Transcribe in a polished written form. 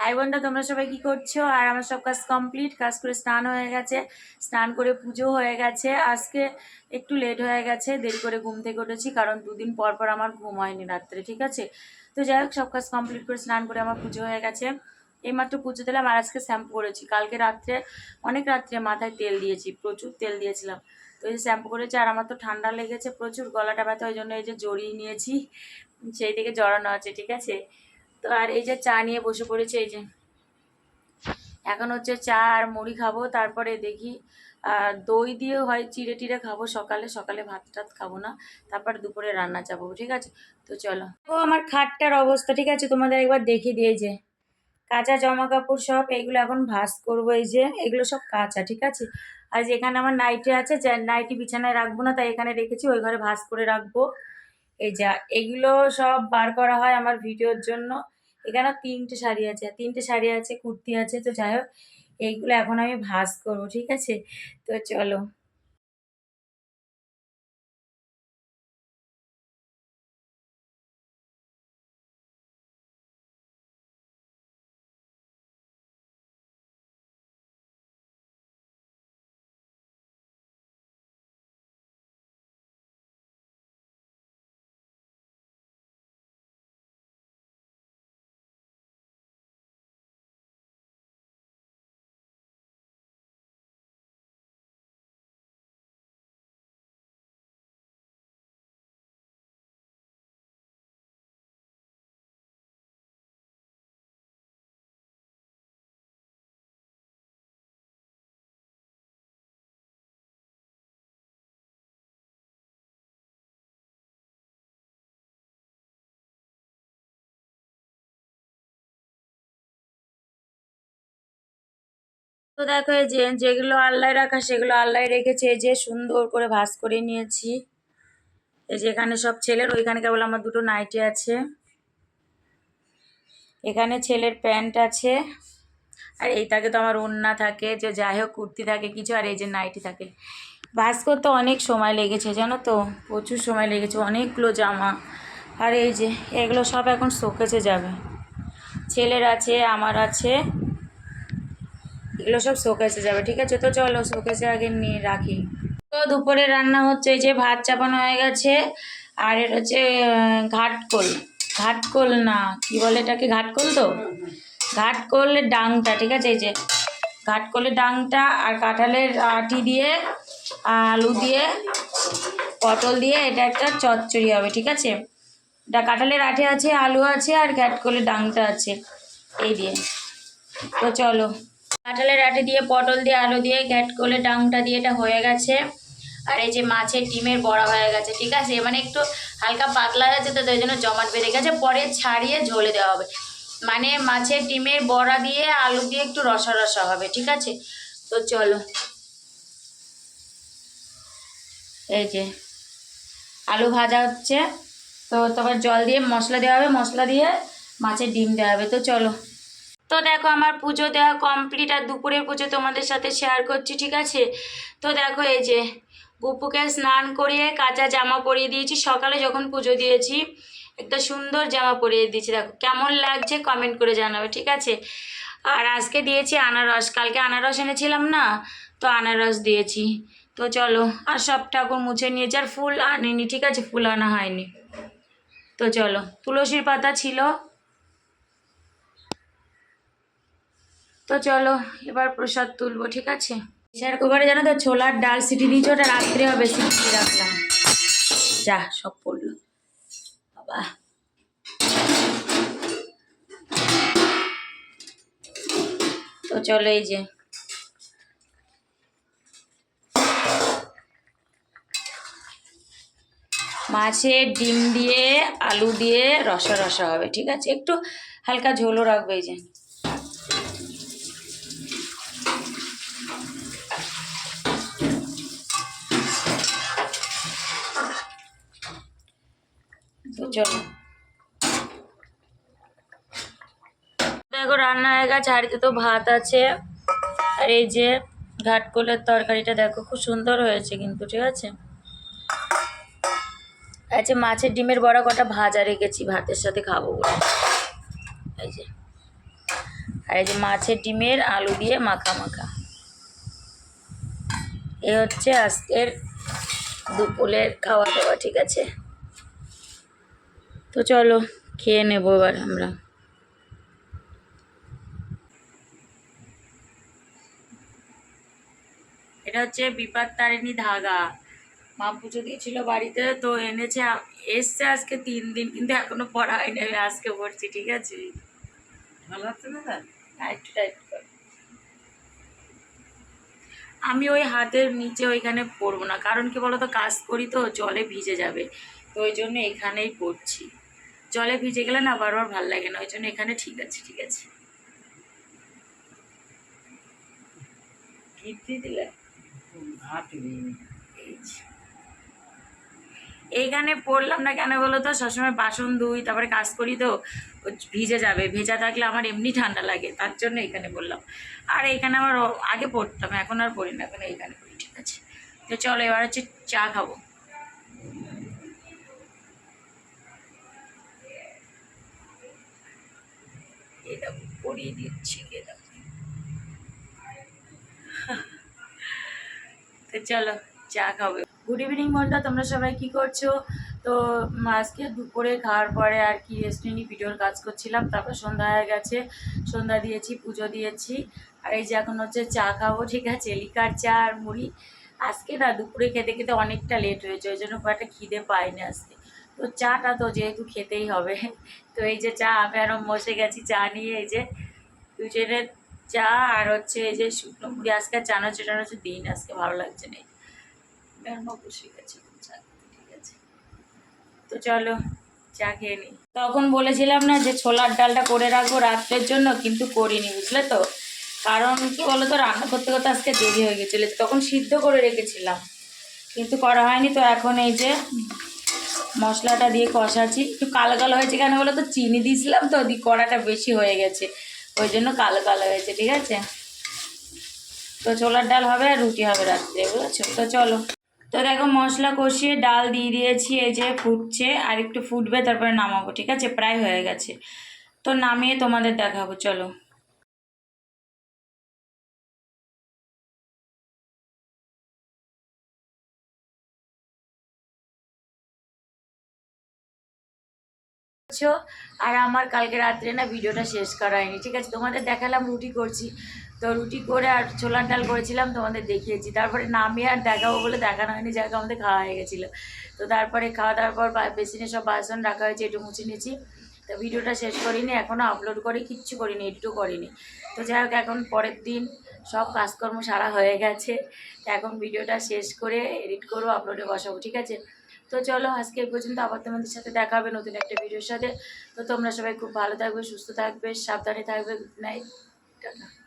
High বোনটা, তোমরা সবাই কি করছো? আর আমার সব কাজ কমপ্লিট, কাজ করে স্নান হয়ে গেছে, স্নান করে পুজো হয়ে গেছে। আজকে একটু লেট হয়ে গেছে, দেরি করে ঘুম থেকে উঠেছি, কারণ দুদিন পর পর আমার ঘুম হয়নি রাত্রে, ঠিক আছে? তো যাই হোক, সব কাজ কমপ্লিট করে স্নান করে আমার পুজো হয়ে গেছে। এইমাত্র পুজো দিলাম আর আজকে শ্যাম্পু করেছি। কালকে রাত্রে অনেক রাত্রে মাথায় তেল দিয়েছি, প্রচুর তেল দিয়েছিলাম। তো এই যে শ্যাম্পু করেছি, আর আমার তো ঠান্ডা লেগেছে প্রচুর, গলাটা ব্যথা, ওই জন্য এই যে জড়িয়ে নিয়েছি, সেই থেকে জড়ানো আছে, ঠিক আছে? তো আর এই যে চা নিয়ে বসে পড়েছে, এই যে এখন হচ্ছে চা আর মুড়ি খাবো, তারপরে দেখি দই দিয়ে হয় চিড়ে টিড়ে খাবো। সকালে সকালে ভাত টাত খাবো না, তারপর দুপুরে রান্না চাপাবো, ঠিক আছে? তো চলো। ও আমার খাটটার অবস্থা, ঠিক আছে, তোমাদের একবার দেখিয়ে দিয়ে, যে কাঁচা জামা কাপড় সব এগুলো এখন ভাঁজ করবো। এই যে এগুলো সব কাঁচা, ঠিক আছে? আর যেখানে আমার নাইটি আছে, যে নাইটি বিছানায় রাখবো না, তাই এখানে রেখেছি, ওই ঘরে ভাঁজ করে রাখবো। এই যা এগুলো সব বার করা হয় আমার ভিডিওর জন্য। এখানে তিনটে শাড়ি আছে, কুর্তি আছে। তো যাই হোক, এইগুলো এখন আমি ভাঁজ করবো, ঠিক আছে? তো চলো। তো দেখো, এই যে যেগুলো আল্লায় রাখা সেগুলো আল্লায় রেখেছে, এই যে সুন্দর করে ভাঁজ করে নিয়েছি। এই যে এখানে সব ছেলের, ওইখানে কেবল আমার দুটো নাইটি আছে, এখানে ছেলের প্যান্ট আছে, আর এইটাকে তো আমার ওড়না থাকে, যে যাই হোক কুর্তি থাকে কিছু, আর এই যে নাইটি থাকে। ভাঁজ করতে অনেক সময় লেগেছে, জানো তো, প্রচুর সময় লেগেছে, অনেকগুলো জামা। আর এই যে এগুলো সব এখন শোকেসে যাবে, ছেলের আছে, আমার আছে, এগুলো সব শোকেসে যাবে, ঠিক আছে? তো চলো শোকেসে আগে নিয়ে রাখি। তো দুপুরে রান্না হচ্ছে, এই যে ভাত চাপানো হয়ে গেছে, আর এটা হচ্ছে ঘাটকোল। ঘাটকোল না, কি বলে এটাকে, ঘাটকোল তো, ঘাটকোলের ডাংটা, ঠিক আছে? এই যে ঘাটকোলের ডাংটা আর কাঁঠালের আটি দিয়ে, আলু দিয়ে, পটল দিয়ে এটা একটা চচ্চড়ি হবে, ঠিক আছে? এটা কাঁঠালের আটি আছে, আলু আছে, আর ঘাটকোলের ডাংটা আছে, এই দিয়ে। তো চলো, কাঁঠালের আটি দিয়ে, পটল দিয়ে, আলু দিয়ে, ঘাটকোলের ডাংটা দিয়ে এটা হয়ে গেছে। আর এই যে মাছের ডিমের বড়া হয়ে গেছে, ঠিক আছে? মানে একটু হালকা পাতলা হয়েছে, তো তাই জন্য জমাট বেঁধে গেছে, পরে ছাড়িয়ে ঝোলে দেওয়া হবে। মানে মাছের ডিমের বড়া দিয়ে আলু দিয়ে একটু রসা রসা হবে, ঠিক আছে? তো চলো, এই যে আলু ভাজা হচ্ছে, তো তারপর জল দিয়ে মশলা দেওয়া হবে, মশলা দিয়ে মাছের ডিম দেওয়া হবে। তো চলো। তো দেখো, আমার পুজো দেওয়া কমপ্লিট, আর দুপুরের পুজো তোমাদের সাথে শেয়ার করছি, ঠিক আছে? তো দেখো, এই যে গুপুকে স্নান করিয়ে কাঁচা জামা পরিয়ে দিয়েছি, সকালে যখন পুজো দিয়েছি একটা সুন্দর জামা পরিয়ে দিয়েছি, দেখো কেমন লাগছে কমেন্ট করে জানাবে, ঠিক আছে? আর আজকে দিয়েছি আনারস, কালকে আনারস এনেছিলাম না, তো আনারস দিয়েছি। তো চলো, আর সব ঠাকুর মুছে নিয়েছি, আর ফুল আনিনি, ঠিক আছে? ফুল আনা হয়নি। তো চলো, তুলসীর পাতা ছিল। তো চলো, এবার প্রসাদ তুলবো, ঠিক আছে? প্রেশার কুকারে জানো তো ছোলার ডাল সিটি দিয়েছি, ওটা রাত্রে হবে, সিটি দিয়ে রাখলাম। যা সব পড়লো বাবা। তো চলো, এই যে মাছের ডিম দিয়ে আলু দিয়ে রসা রসা হবে, ঠিক আছে? একটু হালকা ঝোলও রাখবে, এই যে। তো চলো, দেখো রান্না হয়ে গেছে, হাঁড়িতে তো ভাত আছে, আর এই যে ঘাটকোলের তরকারিটা দেখো খুব সুন্দর হয়েছে কিন্তু, ঠিক আছে? আচ্ছা, মাছের ডিমের বড়া কটা ভাজা রেখেছি ভাতের সাথে খাবো বলে, এই যে। আর এই যে মাছের ডিমের আলু দিয়ে মাখা মাখা। এ হচ্ছে আজকের দুপুরের খাওয়া দাওয়া, ঠিক আছে? তো চলো খেয়ে নেবো এবার আমরা। এটা হচ্ছে বিপাদ তারিণী ধাগা, মা পুজো দিয়েছিল বাড়িতে, তো এনেছে, এসছে আজকে 3 দিন, কিন্তু এখনো পড়া হয়নি, আমি আজকে পড়ছি, ঠিক আছে? ভালো লাগছে না? একটু টাইট কর। আমি ওই হাতের নিচে ওইখানে পরবো না, কারণ কি বলতো, কাজ করি তো জলে ভিজে যাবে, তো ওই জন্য এখানেই পড়ছি। জলে ভিজে গেলে না বারবার ভাল লাগে না, ওই জন্য এখানে ঠিক আছে, ঠিক আছে? কীর্তি দিলে এইখানে পড়লাম না কেন বলো তো, সবসময় বাসন ধুই, তারপরে কাজ করি তো ভিজে যাবে, ভেজা থাকলে আমার এমনি ঠান্ডা লাগে, তার জন্য এখানে বললাম। আর এখানে আমার আগে পড়তাম, এখন আর পড়ি না, এখন এইখানে পড়ি, ঠিক আছে? তো চলো এবার হচ্ছে চা খাবো। এটা পরিয়ে দিচ্ছি, তো চলো চা খাবে। গুড ইভিনিং বন্ধুরা, তোমরা সবাই কি করছো? তো আজকে দুপুরে খাওয়ার পরে আর কি রেস্ট নিয়ে ভিডিওর কাজ করছিলাম, তারপর সন্ধ্যা হয়ে গেছে, সন্ধ্যা দিয়েছি, পুজো দিয়েছি, আর এই যে এখন হচ্ছে চা খাবো, ঠিক আছে? লিকার চা আর মুড়ি। আজকে না দুপুরে খেতে খেতে অনেকটা লেট হয়েছে, ওই জন্য খুব একটা খিদে পাইনি আজকে, তো চাটা তো যেহেতু খেতেই হবে, তো এই যে চা, আমি আরও বসে গেছি চা নিয়ে, এই যে দুজনের চা আর হচ্ছে এই যে শুকনো মুড়ি। আজকে চানাচু টানাচু দিন, আজকে ভালো লাগছে না, বসে গেছে, ঠিক আছে? তো চলো চা খেয়ে নিই। তখন বলেছিলাম না যে ছোলার ডালটা করে রাখবো রাত্রের জন্য, কিন্তু করিনি, বুঝলে তো? কারণ কি বলতো, রান্না করতে করতে আজকে দেরি হয়ে গেছিলো, তখন সিদ্ধ করে রেখেছিলাম, কিন্তু করা হয়নি। তো এখন এই যে মশলাটা দিয়ে কষাচ্ছি, একটু কালো কালো হয়েছে কেন বলো তো, চিনি দিয়েছিলাম তো, কড়াটা বেশি হয়ে গেছে, ওই জন্য কালো কালো হয়েছে, ঠিক আছে? তো ছোলার ডাল হবে আর রুটি হবে রাত্রে, বুঝেছো? তো চলো। তো দেখো মশলা কষিয়ে ডাল দিয়ে দিয়েছি, এই যে ফুটছে, আর একটু ফুটবে, তারপরে নামাবো, ঠিক আছে? প্রায় হয়ে গেছে, তো নামিয়ে তোমাদের দেখাবো, চলো। আর আমার কালকে রাত্রে না ভিডিওটা শেষ করা হয়নি, ঠিক আছে? তোমাদের দেখালাম রুটি করছি, তো রুটি করে আর ছোলার ডাল করেছিলাম, তোমাদের দেখিয়েছি, তারপরে নামিয়ে আর দেখাবো বলে দেখানো হয়নি, যাকে আমাদের খাওয়া হয়ে গেছিলো। তো তারপরে খাওয়া দাওয়ার পর বেসিনে সব বাসন রাখা হয়েছে, একটু মুছে নিয়েছি, তো ভিডিওটা শেষ করিনি, এখনও আপলোড করে কিচ্ছু করিনি, এডিটও করিনি। তো যাই হোক, এখন পরের দিন সব কাজকর্ম সারা হয়ে গেছে, এখন ভিডিওটা শেষ করে এডিট করবো, আপলোডে বসাবো, ঠিক আছে? তো চলো আজকে এই পর্যন্ত, আবার তোমাদের সাথে দেখা হবে নতুন একটা ভিডিওর সাথে। তো তোমরা সবাই খুব ভালো থাকবে, সুস্থ থাকবে, সাবধানে থাকবে। Good night, tata.